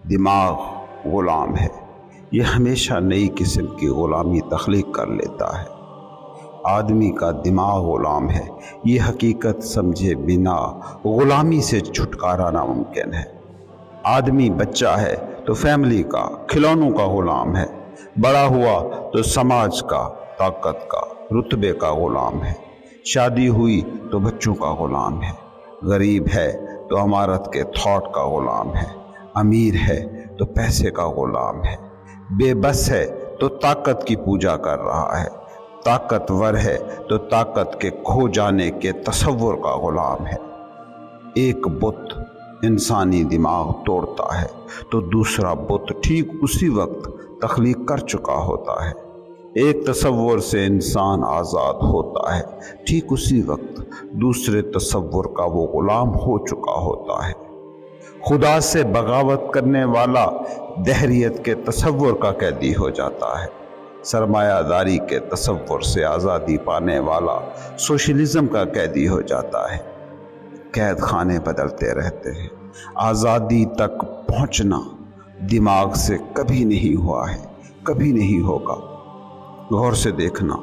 दिमाग गुलाम है, ये हमेशा नई किस्म की गुलामी तख्लीक कर लेता है। आदमी का दिमाग गुलाम है, ये हकीकत समझे बिना गुलामी से छुटकारा नामुमकिन है। आदमी बच्चा है तो फैमिली का, खिलौनों का गुलाम है। बड़ा हुआ तो समाज का, ताकत का, रुतबे का गुलाम है। शादी हुई तो बच्चों का गुलाम है। गरीब है तो अमारत के थॉट का गुलाम है। अमीर है तो पैसे का गुलाम है। बेबस है तो ताकत की पूजा कर रहा है। ताकतवर है तो ताकत के खो जाने के तसव्वुर का गुलाम है। एक बुत इंसानी दिमाग तोड़ता है तो दूसरा बुत ठीक उसी वक्त तख्लीक कर चुका होता है। एक तसव्वुर से इंसान आज़ाद होता है, ठीक उसी वक्त दूसरे तसव्वुर का वो गुलाम हो चुका होता है। खुदा से बगावत करने वाला दहरियत के तसव्वुर का कैदी हो जाता है। सरमायादारी के तसव्वुर से आज़ादी पाने वाला सोशलिज्म का कैदी हो जाता है। कैद खाने बदलते रहते हैं। आज़ादी तक पहुंचना दिमाग से कभी नहीं हुआ है, कभी नहीं होगा। गौर से देखना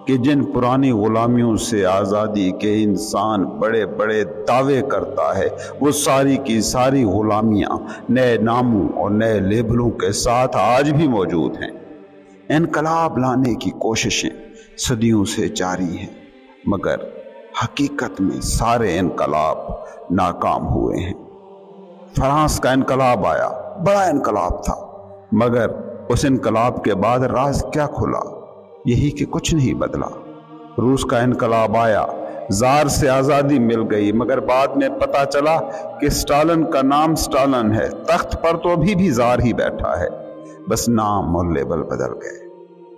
कि जिन पुरानी गुलामियों से आज़ादी के इंसान बड़े बड़े दावे करता है, वो सारी की सारी गुलामियाँ नए नामों और नए लेबलों के साथ आज भी मौजूद हैं। इनकलाब लाने की कोशिशें सदियों से जारी हैं, मगर हकीकत में सारे इनकलाब नाकाम हुए हैं। फ्रांस का इनकलाब आया, बड़ा इनकलाब था, मगर उस इनकलाब के बाद राज क्या खुला? यही कि कुछ नहीं बदला। रूस का इनकलाब आया, जार से आज़ादी मिल गई, मगर बाद में पता चला कि स्टालिन का नाम स्टालिन है, तख्त पर तो अभी भी जार ही बैठा है, बस नाम और लेबल बदल गए।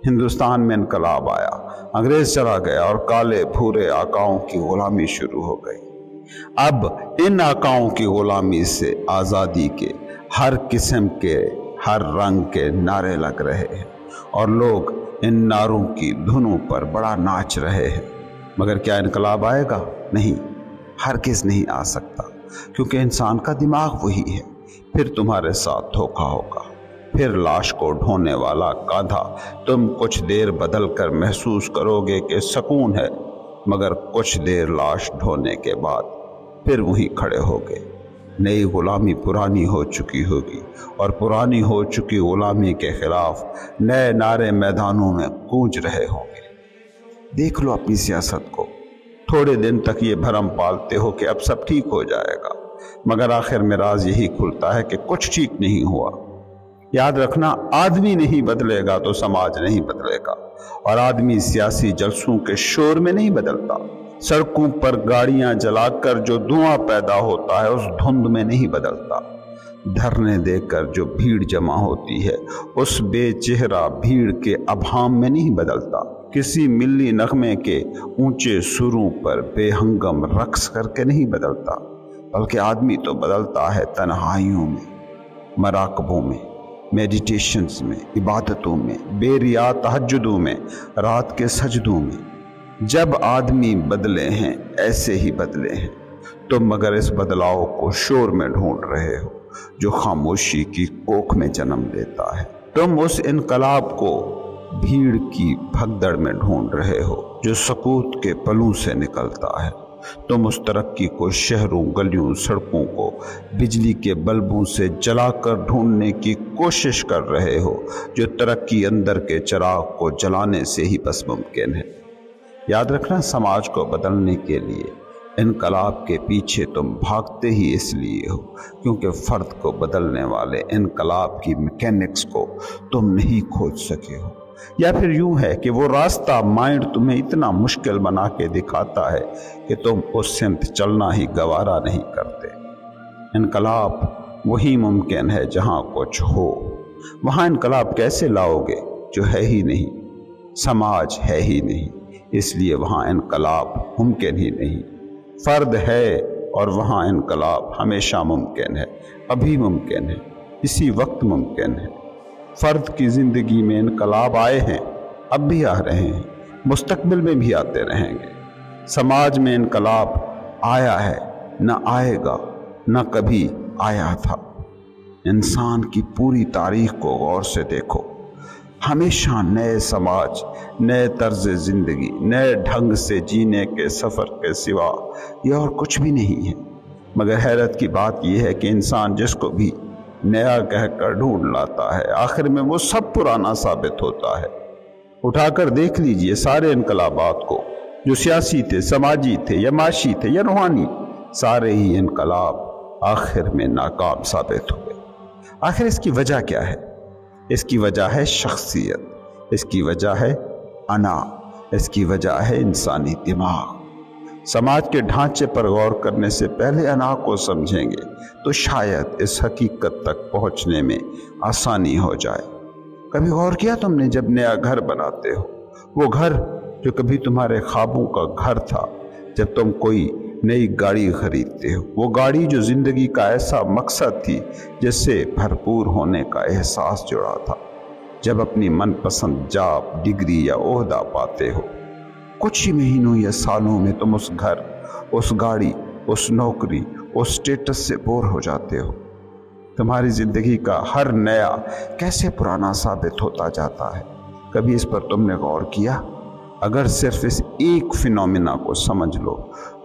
हिंदुस्तान में इनकलाब आया, अंग्रेज चला गया और काले भूरे आकाओं की गुलामी शुरू हो गई। अब इन आकाओं की गुलामी से आज़ादी के हर किस्म के, हर रंग के नारे लग रहे हैं और लोग इन नारों की धुनों पर बड़ा नाच रहे हैं। मगर क्या इनकलाब आएगा? नहीं, हरगिज़ नहीं आ सकता, क्योंकि इंसान का दिमाग वही है। फिर तुम्हारे साथ धोखा होगा, फिर लाश को ढोने वाला कांधा तुम कुछ देर बदल कर महसूस करोगे कि सुकून है, मगर कुछ देर लाश ढोने के बाद फिर वहीं खड़े होगे। नई गुलामी पुरानी हो चुकी होगी और पुरानी हो चुकी गुलामी के खिलाफ नए नारे मैदानों में गूंज रहे होंगे। देख लो अपनी सियासत को। थोड़े दिन तक ये भरम पालते हो कि अब सब ठीक हो जाएगा, मगर आखिर में राज यही खुलता है कि कुछ ठीक नहीं हुआ। याद रखना, आदमी नहीं बदलेगा तो समाज नहीं बदलेगा, और आदमी सियासी जलसों के शोर में नहीं बदलता। सड़कों पर गाड़ियां जलाकर जो धुआं पैदा होता है उस धुंध में नहीं बदलता। धरने देकर जो भीड़ जमा होती है उस बेचेहरा भीड़ के अभाम में नहीं बदलता। किसी मिल्ली नगमे के ऊंचे सुरों पर बेहंगम रक्स करके नहीं बदलता, बल्कि आदमी तो बदलता है तन्हाइयों में, मराकबों में, मेडिटेशंस में, इबादतों में, बेरिया तहज्जुदों में, रात के सजदों में। जब आदमी बदले हैं ऐसे ही बदले हैं तुम, मगर इस बदलाव को शोर में ढूंढ रहे हो जो खामोशी की कोख में जन्म लेता है। तुम उस इनकलाब को भीड़ की भगदड़ में ढूंढ रहे हो जो सकूत के पलों से निकलता है। तुम उस तरक्की को शहरों, गलियों, सड़कों को बिजली के बल्बों से जलाकर ढूंढने की कोशिश कर रहे हो जो तरक्की अंदर के चिराग को जलाने से ही बस मुमकिन है। याद रखना, समाज को बदलने के लिए इनकलाब के पीछे तुम भागते ही इसलिए हो क्योंकि फ़र्द को बदलने वाले इनकलाब की मैकेनिक्स को तुम नहीं खोज सके हो, या फिर यूं है कि वो रास्ता माइंड तुम्हें इतना मुश्किल बना के दिखाता है कि तुम उस सिमत चलना ही गवारा नहीं करते। इनकलाब वही मुमकिन है जहाँ कुछ हो। वहाँ इनकलाब कैसे लाओगे जो है ही नहीं? समाज है ही नहीं, इसलिए वहाँ इनकलाब मुमकिन ही नहीं। फ़र्द है और वहाँ इनकलाब हमेशा मुमकिन है, अभी मुमकिन है, इसी वक्त मुमकिन है। फ़र्द की ज़िंदगी में इनकलाब आए हैं, अब भी आ रहे हैं, मुस्तकबिल में भी आते रहेंगे। समाज में इनकलाब आया है, न आएगा, न कभी आया था। इंसान की पूरी तारीख को गौर से देखो, हमेशा नए समाज, नए तर्ज जिंदगी, नए ढंग से जीने के सफ़र के सिवा ये और कुछ भी नहीं है। मगर हैरत की बात यह है कि इंसान जिसको भी नया कहकर ढूंढ लाता है, आखिर में वो सब पुराना साबित होता है। उठाकर देख लीजिए सारे इनकलाबात को, जो सियासी थे, समाजी थे, या माशी थे, या रूहानी, सारे ही इनकलाब आखिर में नाकाम साबित हुए। आखिर इसकी वजह क्या है? इसकी वजह है शख्सियत, इसकी वजह है अना, इसकी वजह है इंसानी दिमाग। समाज के ढांचे पर गौर करने से पहले अना को समझेंगे तो शायद इस हकीकत तक पहुंचने में आसानी हो जाए। कभी गौर किया तुमने, जब नया घर बनाते हो, वो घर जो कभी तुम्हारे ख्वाबों का घर था, जब तुम कोई नई गाड़ी खरीदते हो, वो गाड़ी जो जिंदगी का ऐसा मकसद थी जिससे भरपूर होने का एहसास जुड़ा था, जब अपनी मनपसंद जॉब, डिग्री या ओहदा पाते हो, कुछ ही महीनों या सालों में तुम उस घर, उस गाड़ी, उस नौकरी, उस स्टेटस से बोर हो जाते हो। तुम्हारी जिंदगी का हर नया कैसे पुराना साबित होता जाता है। कभी इस पर तुमने गौर किया? अगर सिर्फ इस एक फिनोमिना को समझ लो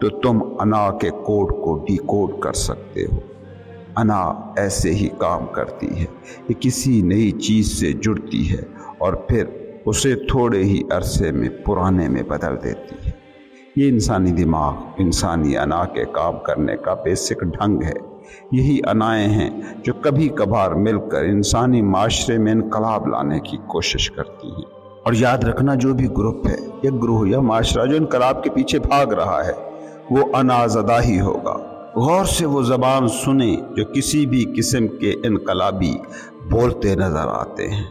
तो तुम अना के कोड को डिकोड कर सकते हो। अना ऐसे ही काम करती है, ये किसी नई चीज़ से जुड़ती है और फिर उसे थोड़े ही अरसे में पुराने में बदल देती है। ये इंसानी दिमाग, इंसानी अना के काम करने का बेसिक ढंग है। यही अनाएं हैं जो कभी कभार मिलकर इंसानी माशरे में इनकलाब लाने की कोशिश करती हैं। और याद रखना, जो भी ग्रुप है या ग्रोह या माशरा जो इनकलाब के पीछे भाग रहा है, वो अनाज़दा ही होगा। गौर से वो ज़बान सुने जो किसी भी किस्म के इनकलाबी बोलते नज़र आते हैं।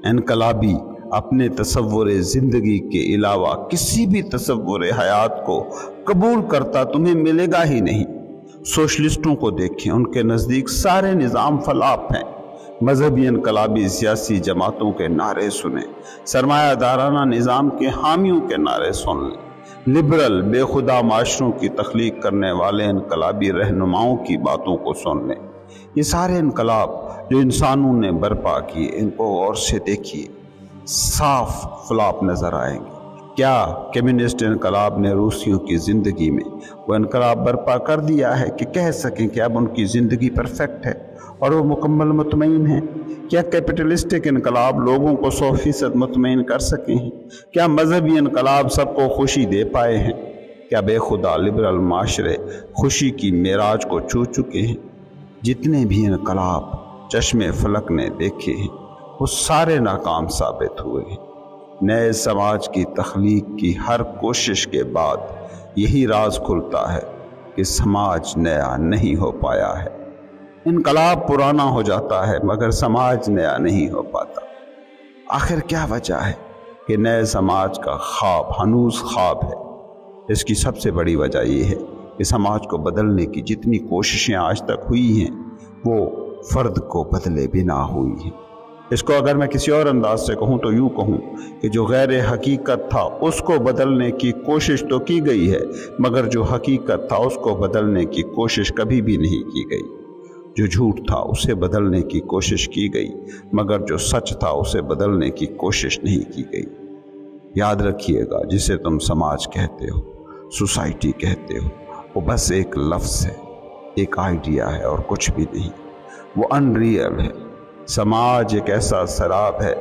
इनकलाबी अपने तसव्वुर ज़िंदगी के अलावा किसी भी तसव्वुर हयात को कबूल करता तुम्हें मिलेगा ही नहीं। सोशलिस्टों को देखें, उनके नज़दीक सारे निज़ाम फलाप हैं। मजहबी इनकलाबी सियासी जमातों के नारे सुने, सरमायादाराना निज़ाम के हामियों के नारे सुन लें, लिबरल बेखुदा माशरों की तख्लीक करने वाले इनकलाबी रहनुमाओं की बातों को सुन लें। ये सारे इनकलाब जो इंसानों ने बर्पा किए, इनको गौर से देखिए, साफ फ्लॉप नज़र आएंगे। क्या कम्युनिस्ट इनकलाब ने रूसियों की ज़िंदगी में वो इनकलाब बर्पा कर दिया है कि कह सकें कि अब उनकी ज़िंदगी परफेक्ट है और वो मुकम्मल मुतमईन हैं? क्या कैपिटलिस्टिक इनकलाब लोगों को 100% मुतमईन कर सके हैं? क्या मजहबी इनकलाब सबको खुशी दे पाए हैं? क्या बेखुदा लिबरल माशरे खुशी की मेराज को छू चुके हैं? जितने भी इनकलाब चश्मे फलक ने देखे हैं, वो सारे नाकाम साबित हुए हैं। नए समाज की तख्लीक की हर कोशिश के बाद यही राज खुलता है कि समाज नया नहीं हो पाया है। इनकलाब पुराना हो जाता है मगर समाज नया नहीं हो पाता। आखिर क्या वजह है कि नए समाज का ख्वाब हनूज ख्वाब है? इसकी सबसे बड़ी वजह यह है कि समाज को बदलने की जितनी कोशिशें आज तक हुई हैं, वो फ़र्द को बदले बिना हुई हैं। इसको अगर मैं किसी और अंदाज से कहूँ तो यूँ कहूँ कि जो गैर हकीकत था उसको बदलने की कोशिश तो की गई है, मगर जो हकीकत था उसको बदलने की कोशिश कभी भी नहीं की गई। जो झूठ था उसे बदलने की कोशिश की गई, मगर जो सच था उसे बदलने की कोशिश नहीं की गई। याद रखिएगा, जिसे तुम समाज कहते हो, सोसाइटी कहते हो, वो बस एक लफ्ज़ है, एक आइडिया है और कुछ भी नहीं। वो अनरियल है। समाज एक ऐसा शराब है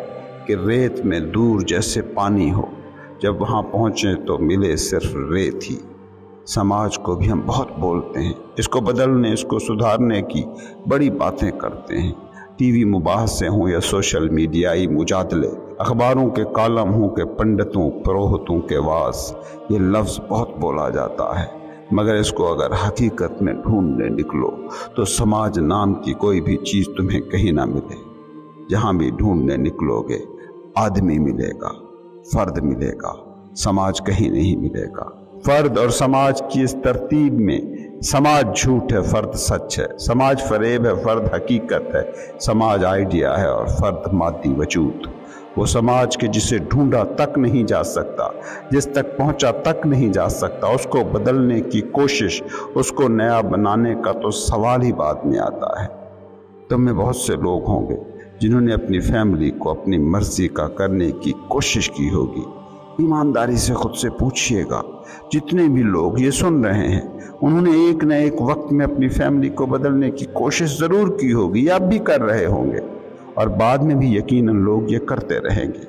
कि रेत में दूर जैसे पानी हो, जब वहाँ पहुँचे तो मिले सिर्फ रेत ही। समाज को भी हम बहुत बोलते हैं, इसको बदलने, इसको सुधारने की बड़ी बातें करते हैं। टीवी मुबाहसे हों या सोशल मीडियाई मुजादले, अखबारों के कॉलम हों के पंडितों पुरोहितों के वास, ये लफ्ज़ बहुत बोला जाता है, मगर इसको अगर हकीकत में ढूंढने निकलो तो समाज नाम की कोई भी चीज़ तुम्हें कहीं ना मिले। जहाँ भी ढूंढने निकलोगे आदमी मिलेगा, फ़र्द मिलेगा, समाज कहीं नहीं मिलेगा। फ़र्द और समाज की इस तरतीब में समाज झूठ है, फ़र्द सच है। समाज फरेब है, फ़र्द हकीकत है। समाज आइडिया है और फ़र्द मादी वजूद। वो समाज के जिसे ढूंढा तक नहीं जा सकता, जिस तक पहुंचा तक नहीं जा सकता, उसको बदलने की कोशिश, उसको नया बनाने का तो सवाल ही बाद में आता है। तुम में बहुत से लोग होंगे जिन्होंने अपनी फैमिली को अपनी मर्जी का करने की कोशिश की होगी। ईमानदारी से खुद से पूछिएगा, जितने भी लोग ये सुन रहे हैं उन्होंने एक न एक वक्त में अपनी फैमिली को बदलने की कोशिश ज़रूर की होगी या अब भी कर रहे होंगे, और बाद में भी यकीनन लोग ये करते रहेंगे।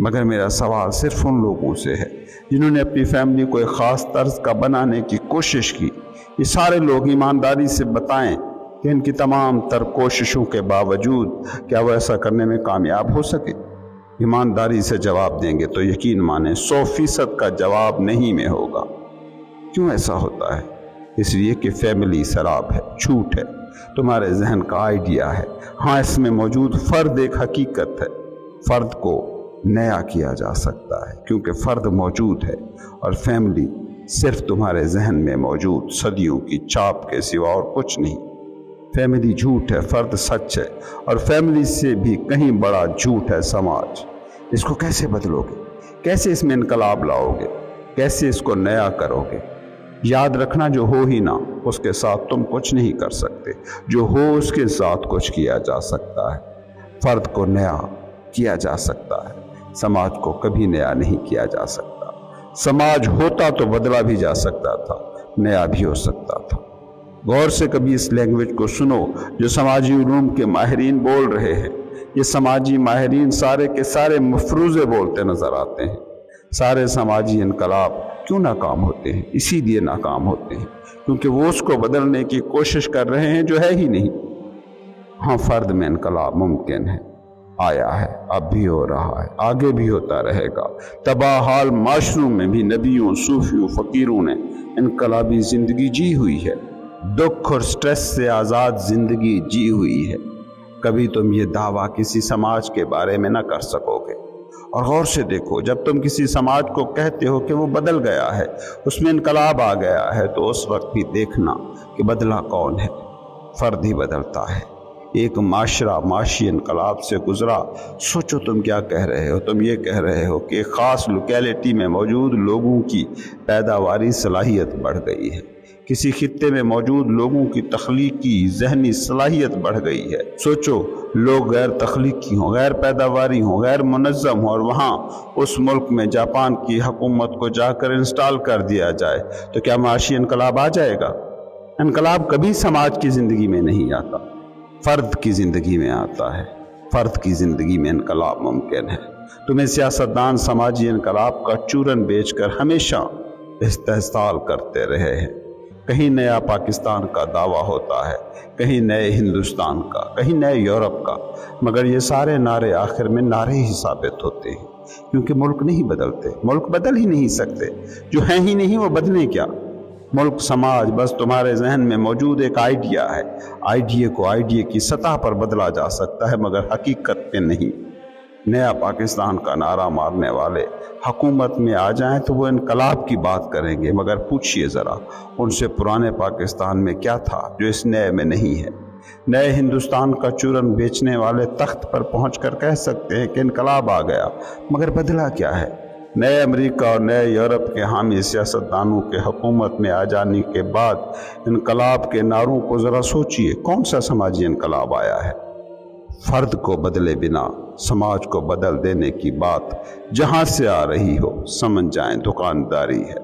मगर मेरा सवाल सिर्फ उन लोगों से है जिन्होंने अपनी फैमिली को एक ख़ास तर्ज का बनाने की कोशिश की। ये सारे लोग ईमानदारी से बताएं कि इनकी तमाम तर कोशिशों के बावजूद क्या वो ऐसा करने में कामयाब हो सके। ईमानदारी से जवाब देंगे तो यकीन माने 100% का जवाब नहीं में होगा। क्यों ऐसा होता है? इसलिए कि फैमिली शराब है, झूठ है, तुम्हारे जहन का आइडिया है। हाँ, इसमें मौजूद फ़र्द एक हकीकत है। फ़र्द को नया किया जा सकता है क्योंकि फ़र्द मौजूद है, और फैमिली सिर्फ तुम्हारे जहन में मौजूद सदियों की चाप के सिवा और कुछ नहीं। फैमिली झूठ है, फ़र्द सच है, और फैमिली से भी कहीं बड़ा झूठ है समाज। इसको कैसे बदलोगे? कैसे इसमें इनकलाब लाओगे? कैसे इसको नया करोगे? याद रखना, जो हो ही ना उसके साथ तुम कुछ नहीं कर सकते, जो हो उसके साथ कुछ किया जा सकता है। फ़र्द को नया किया जा सकता है, समाज को कभी नया नहीं किया जा सकता। समाज होता तो बदला भी जा सकता था, नया भी हो सकता था। गौर से कभी इस लैंग्वेज को सुनो जो समाजी उलूम के माहिरीन बोल रहे हैं। ये समाजी माहिरीन सारे के सारे मफरूज़े बोलते नज़र आते हैं। सारे समाजी इनकलाब क्यों नाकाम होते हैं? इसीलिए नाकाम होते हैं क्योंकि वो उसको बदलने की कोशिश कर रहे हैं जो है ही नहीं। हाँ, फ़र्द में इनकलाब मुमकिन है, आया है, अब भी हो रहा है, आगे भी होता रहेगा। तबाह हाल माशरों में भी नबियों, सूफियों, फ़कीरों ने इनकलाबी ज़िंदगी जी हुई है, दुख और स्ट्रेस से आज़ाद ज़िंदगी जी हुई है। कभी तुम ये दावा किसी समाज के बारे में ना कर सकोगे। और गौर से देखो, जब तुम किसी समाज को कहते हो कि वो बदल गया है, उसमें इनकलाब आ गया है, तो उस वक्त भी देखना कि बदला कौन है। फ़र्द ही बदलता है। एक माशरा माशी इनकलाब से गुजरा। सोचो तुम क्या कह रहे हो। तुम ये कह रहे हो कि एक ख़ास लोकेलिटी में मौजूद लोगों की पैदावारी सलाहियत बढ़ गई है, किसी खित्ते में मौजूद लोगों की तख्लीकी जहनी सलाहियत बढ़ गई है। सोचो, लोग गैर तख्लीकी हों, गैर पैदावारी हों, गैर मुनज़्ज़म हों, और वहाँ उस मुल्क में जापान की हुकूमत को जाकर इंस्टॉल कर दिया जाए, तो क्या माशी इनकलाब आ जाएगा? इनकलाब कभी समाज की ज़िंदगी में नहीं आता, फ़र्द की ज़िंदगी में आता है। फ़र्द की ज़िंदगी में इनकलाब मुमकिन है। तुम्हें सियासतदान समाजी इनकलाब का चूरन बेचकर हमेशा इस्तेहसाल करते रहे हैं। कहीं नया पाकिस्तान का दावा होता है, कहीं नए हिंदुस्तान का, कहीं नए यूरोप का, मगर ये सारे नारे आखिर में नारे ही साबित होते हैं क्योंकि मुल्क नहीं बदलते। मुल्क बदल ही नहीं सकते, जो हैं ही नहीं वो बदलें क्या? मुल्क समाज बस तुम्हारे जहन में मौजूद एक आइडिया है। आइडिया को आइडिया की सतह पर बदला जा सकता है मगर हकीकत में नहीं। नया पाकिस्तान का नारा मारने वाले हुकूमत में आ जाएं तो वो इनकलाब की बात करेंगे, मगर पूछिए ज़रा उनसे पुराने पाकिस्तान में क्या था जो इस नए में नहीं है। नए हिंदुस्तान का चूरन बेचने वाले तख्त पर पहुंचकर कह सकते हैं कि इनकलाब आ गया, मगर बदला क्या है? नए अमेरिका और नए यूरोप के हामी सियासतदानों के हुकूमत में आ जाने के बाद इनकलाब के नारों को ज़रा सोचिए, कौन सा समाजी इनकलाब आया है? फ़र्द को बदले बिना समाज को बदल देने की बात जहाँ से आ रही हो समझ जाएं दुकानदारी है।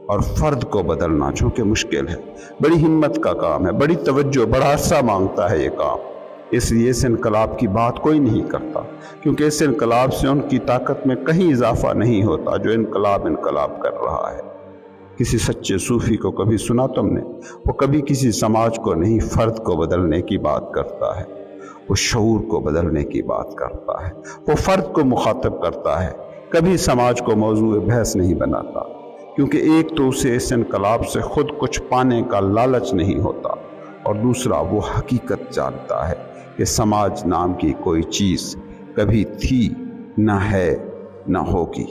और फ़र्द को बदलना चूँकि मुश्किल है, बड़ी हिम्मत का काम है, बड़ी तवज्जो, बड़ा अरसा मांगता है ये काम, इसलिए इस इनकलाब की बात कोई नहीं करता क्योंकि इस इनकलाब से उनकी ताकत में कहीं इजाफा नहीं होता जो इनकलाब कर रहा है। किसी सच्चे सूफ़ी को कभी सुना तुमने? वो कभी किसी समाज को नहीं, फ़र्द को बदलने की बात करता है, वो शऊर को बदलने की बात करता है, वो फ़र्द को मुखातब करता है, कभी समाज को मौजूए बहस नहीं बनाता क्योंकि एक तो उसे इस इनकलाब से खुद कुछ पाने का लालच नहीं होता और दूसरा वो हकीकत जानता है कि समाज नाम की कोई चीज़ कभी थी, न है, न होगी।